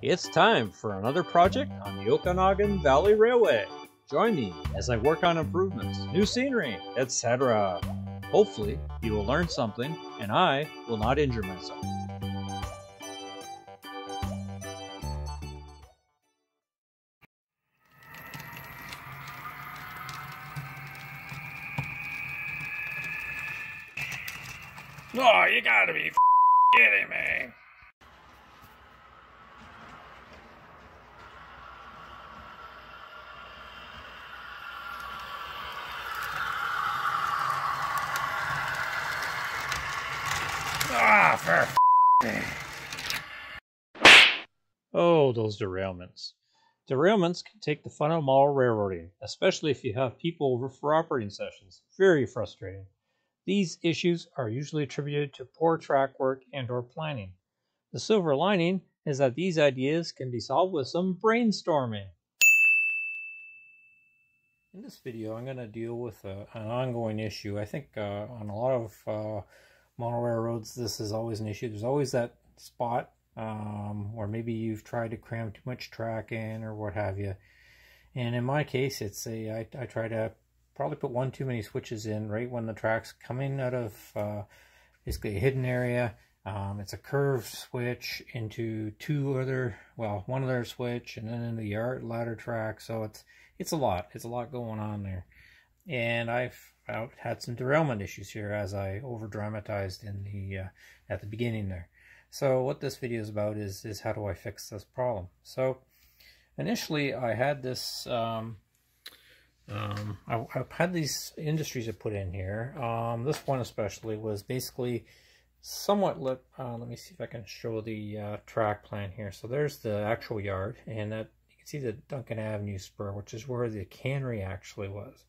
It's time for another project on the Okanagan Valley Railway. Join me as I work on improvements, new scenery, etc. Hopefully, you will learn something and I will not injure myself. Oh, you gotta be kidding me. Ah, for Oh, those derailments. Derailments can take the fun out of all railroading, especially if you have people over for operating sessions. Very frustrating. These issues are usually attributed to poor track work and/or planning. The silver lining is that these ideas can be solved with some brainstorming. In this video, I'm going to deal with an ongoing issue. I think on a lot of mono railroads, this is always an issue. There's always that spot where maybe you've tried to cram too much track in or what have you. And in my case, it's I try to probably put one too many switches in right when the track's coming out of basically a hidden area. It's a curved switch into one other switch, and then in the ladder track. So it's a lot. It's a lot going on there. And I've had some derailment issues here as I over dramatized in the at the beginning there. So what this video is about is how do I fix this problem. So initially I had this I've had these industries I put in here. This one especially was basically somewhat let me see if I can show the track plan here. So there's the actual yard, and that you can see the Duncan Avenue spur, which is where the cannery actually was.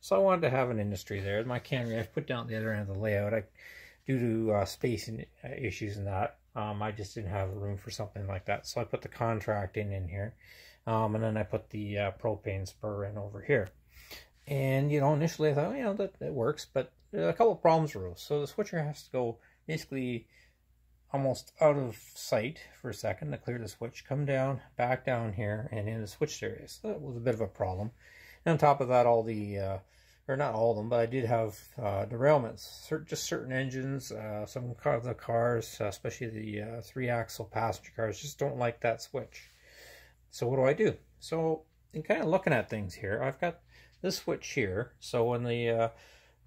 So I wanted to have an industry there. My cannery I've put down at the other end of the layout. Due to spacing issues and that, I just didn't have room for something like that. So I put the contracting in here, and then I put the propane spur in over here. And initially I thought, that works, but a couple of problems arose. So the switcher has to go basically almost out of sight for a second to clear the switch, come down, back down here, and in the switch area. So that was a bit of a problem. And on top of that, all the, or not all of them, but I did have derailments. Just certain engines, some of the cars, especially the 3-axle passenger cars, just don't like that switch. So what do I do? So in kind of looking at things here, I've got this switch here. So when the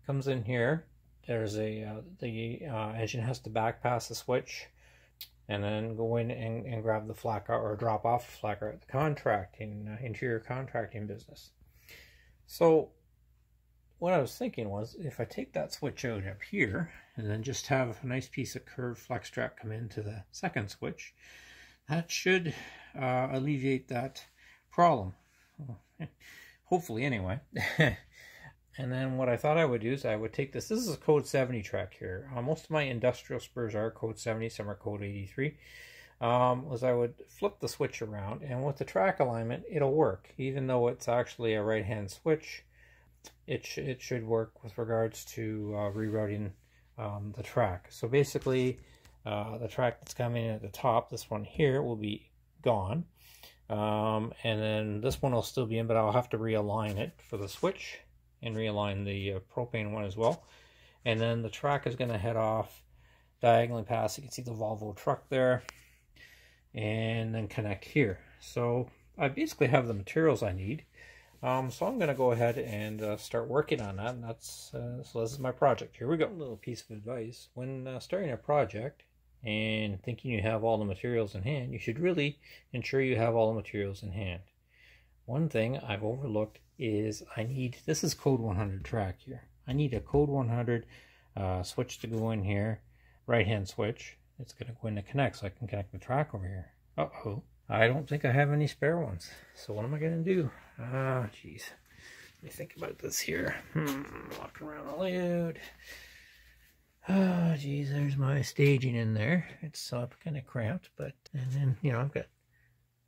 comes in here, there's the engine has to back pass the switch and then go in and grab the flat car or drop off the flat car at the contracting interior contracting business. So what I was thinking was, if I take that switch out up here and then just have a nice piece of curved flex track come into the second switch, that should alleviate that problem. Hopefully, anyway. And then what I thought I would do is I would take this. This is a code 70 track here. Most of my industrial spurs are code 70, some are code 83. Was I would flip the switch around, and with the track alignment, it'll work. Even though it's actually a right-hand switch, it should work with regards to rerouting the track. So basically, the track that's coming in at the top, this one here, will be gone. And then this one will still be in, but I'll have to realign it for the switch and realign the propane one as well. And then the track is going to head off diagonally past. You can see the Volvo truck there, and then connect here. So I basically have the materials I need. So I'm going to go ahead and start working on that. And that's so this is my project. Here we go. A little piece of advice: when starting a project and thinking you have all the materials in hand, you should really ensure you have all the materials in hand. One thing I've overlooked is this is code 100 track here. I need a code 100 switch to go in here, right-hand switch. It's going to go in to connect, so I can connect the track over here. Uh-oh, I don't think I have any spare ones. So what am I going to do? Geez. Let me think about this here. Walking around the layout. Oh, geez, there's my staging in there. It's kind of cramped, but, and then, I've got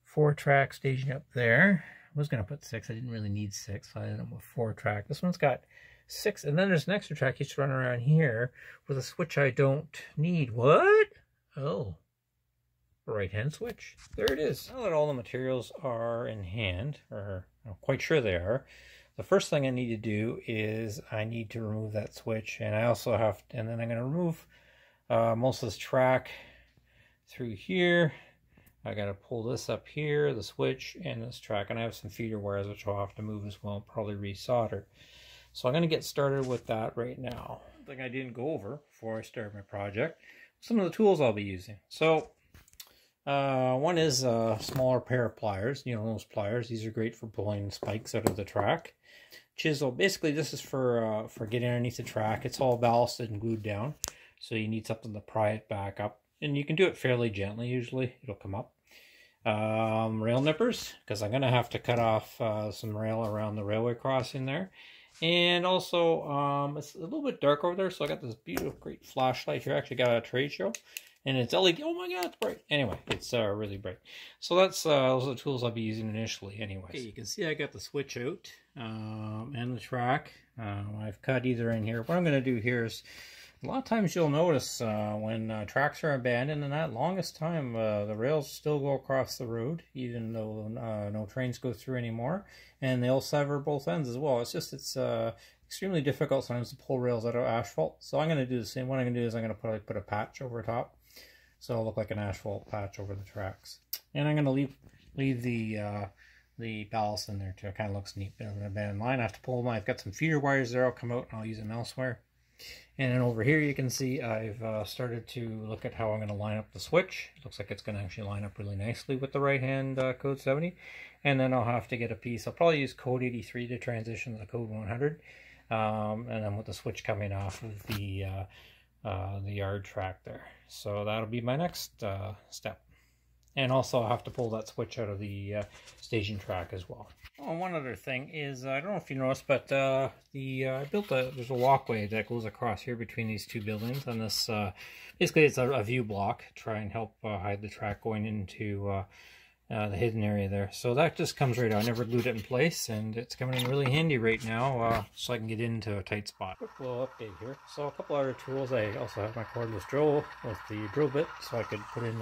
4 track staging up there. I was going to put 6. I didn't really need 6, so I ended up with 4 track. This one's got 6, and then there's an extra track used to run around here with a switch I don't need. What? Oh. right hand switch. There it is. Now that all the materials are in hand, or I'm quite sure they are, the first thing I need to do is I need to remove that switch, and I also have to, and then I'm going to remove most of this track through here. I got to pull this up here, the switch, and this track, and I have some feeder wires which I'll have to move as well, probably resolder. So I'm going to get started with that right now. One thing I didn't go over before I start my project, some of the tools I'll be using. So one is a smaller pair of pliers, you know, those pliers. These are great for pulling spikes out of the track. Chisel, basically this is for getting underneath the track. It's all ballasted and glued down, so you need something to pry it back up. And you can do it fairly gently, usually it'll come up. Rail nippers, because I'm going to have to cut off some rail around the railway crossing there. And also, it's a little bit dark over there, so I got this beautiful, great flashlight here. I actually got a trade show, and it's LED. Oh my god, it's bright. Anyway, it's really bright. So that's those are the tools I'll be using initially anyways. Okay, you can see I got the switch out and the track. I've cut either in here. What I'm going to do here is, a lot of times you'll notice when tracks are abandoned, and that longest time the rails still go across the road, even though no trains go through anymore, and they'll sever both ends as well. It's just, it's extremely difficult sometimes to pull rails out of asphalt. So I'm going to do the same. What I'm going to do is I'm going to put a patch over top, so it'll look like an asphalt patch over the tracks. And I'm going to leave the ballast in there too. It kind of looks neat. Bit of an abandoned line. I have to pull them. I've got some feeder wires there. I'll come out and I'll use them elsewhere. And then over here you can see I've started to look at how I'm going to line up the switch. It looks like it's going to actually line up really nicely with the right hand code 70. And then I'll have to get a piece. I'll probably use code 83 to transition to the code 100. And then with the switch coming off of the yard track there. So that'll be my next step. And also I'll have to pull that switch out of the staging track as well. Oh, one other thing is, I don't know if you noticed, but I built there's a walkway that goes across here between these two buildings, and this, basically it's a view block, try and help hide the track going into the hidden area there. So that just comes right out. I never glued it in place, and it's coming in really handy right now, so I can get into a tight spot. Quick little update here. So a couple other tools. I also have my cordless drill with the drill bit, so I could put in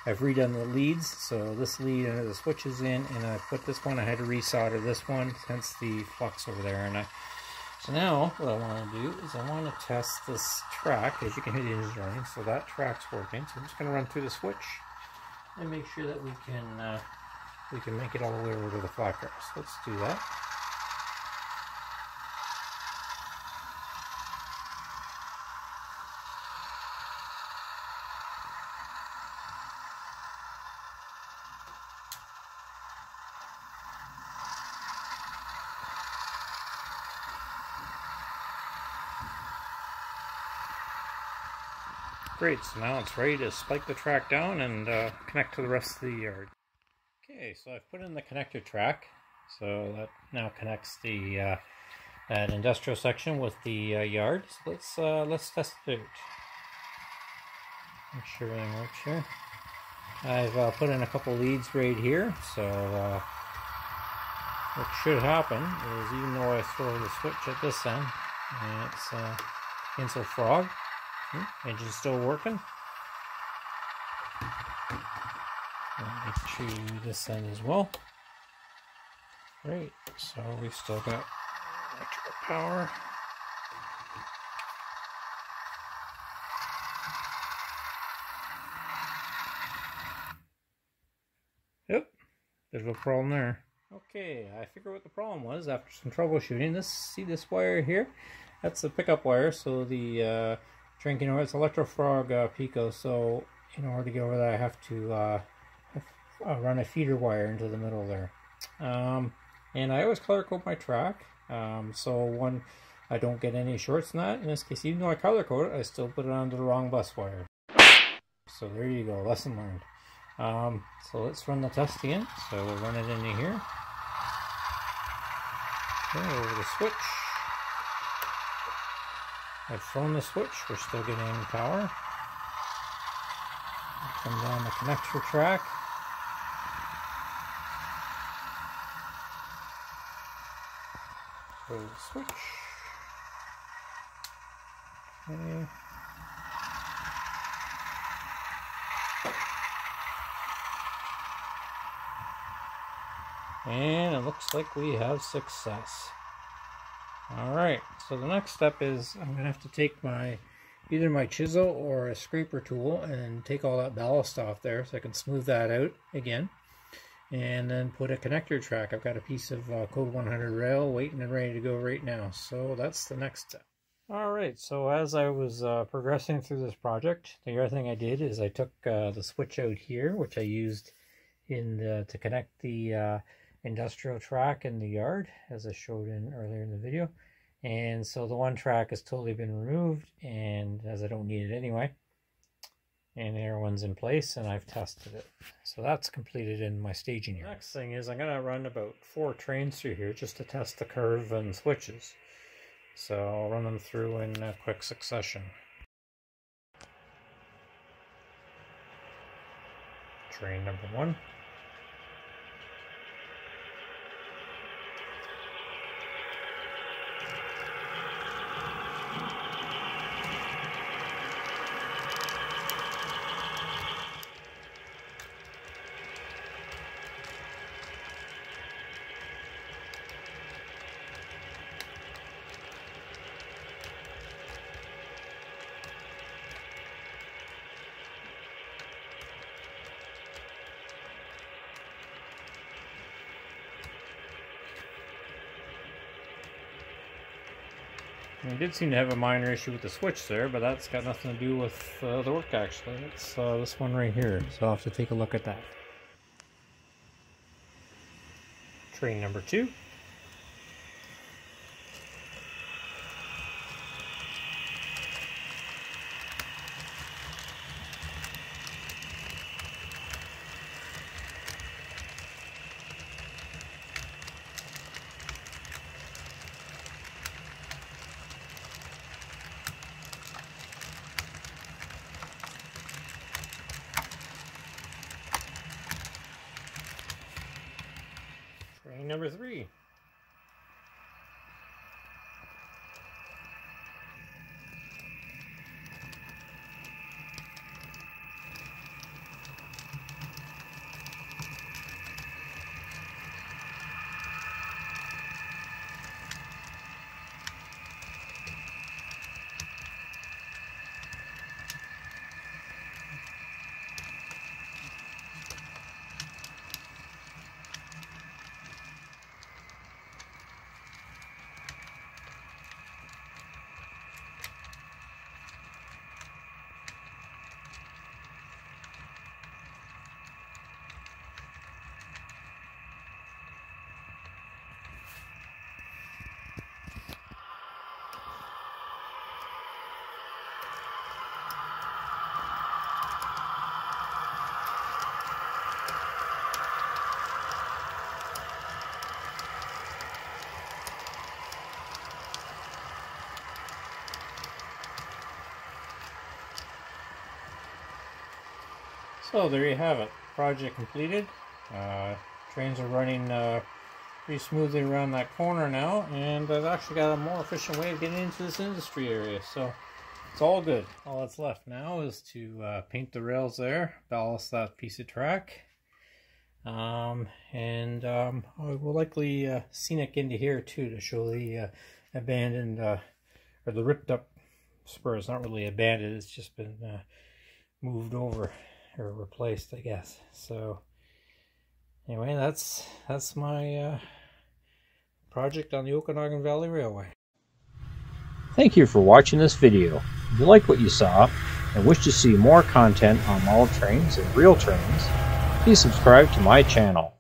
I've redone the leads, so this lead and the switch is in, and I put this one, I had to resolder this one, hence the flux over there. And so now what I want to do is I want to test this track. As you can hear, the engine's running, so that track's working. So I'm just going to run through the switch and make sure that we can make it all the way over to the flat car. So let's do that. Great, so now it's ready to spike the track down and connect to the rest of the yard. Okay, so I've put in the connector track, so that now connects the that industrial section with the yard. So let's test it out. Make sure everything works here. I've put in a couple leads right here, so what should happen is, even though I throw the switch at this end, and it's cancel frog. Engine's still working. Let me choose this end as well. Great, so we've still got electrical power. Yep, there's no problem there. Okay, I figured what the problem was after some troubleshooting. See this wire here? That's the pickup wire, so the drinking over, it's Electrofrog Pico, so in order to get over that I have to run a feeder wire into the middle there. And I always color code my track, so when I don't get any shorts in that, in this case, even though I color code it, I still put it onto the wrong bus wire. So there you go, lesson learned. So let's run the test again. So we'll run it into here. Okay, over the switch. I've thrown the switch, we're still getting power. Come down the connector track. Throw the switch. Okay. And it looks like we have success. Alright, so the next step is I'm going to have to take either my chisel or a scraper tool and take all that ballast off there so I can smooth that out again. And then put a connector track. I've got a piece of code 100 rail waiting and ready to go right now. So that's the next step. Alright, so as I was progressing through this project, the other thing I did is I took the switch out here, which I used to connect the industrial track in the yard, as I showed earlier in the video. And so the one track has totally been removed, and as I don't need it anyway. And the other one's in place, and I've tested it. So that's completed in my staging area. Next thing is I'm going to run about 4 trains through here just to test the curve and switches. So I'll run them through in quick succession. Train number 1. I did seem to have a minor issue with the switch there, but that's got nothing to do with the work actually. It's this one right here, so I'll have to take a look at that. Train number 2. Train number 3. So there you have it, project completed. Trains are running pretty smoothly around that corner now, and I've actually got a more efficient way of getting into this industry area, so it's all good. All that's left now is to paint the rails there, ballast that piece of track, and I will likely scenic into here too to show the abandoned or the ripped up spurs. Not really abandoned, it's just been moved over or replaced, I guess. So anyway, that's my project on the Okanagan Valley Railway. Thank you for watching this video. If you liked what you saw and wish to see more content on model trains and real trains, please subscribe to my channel.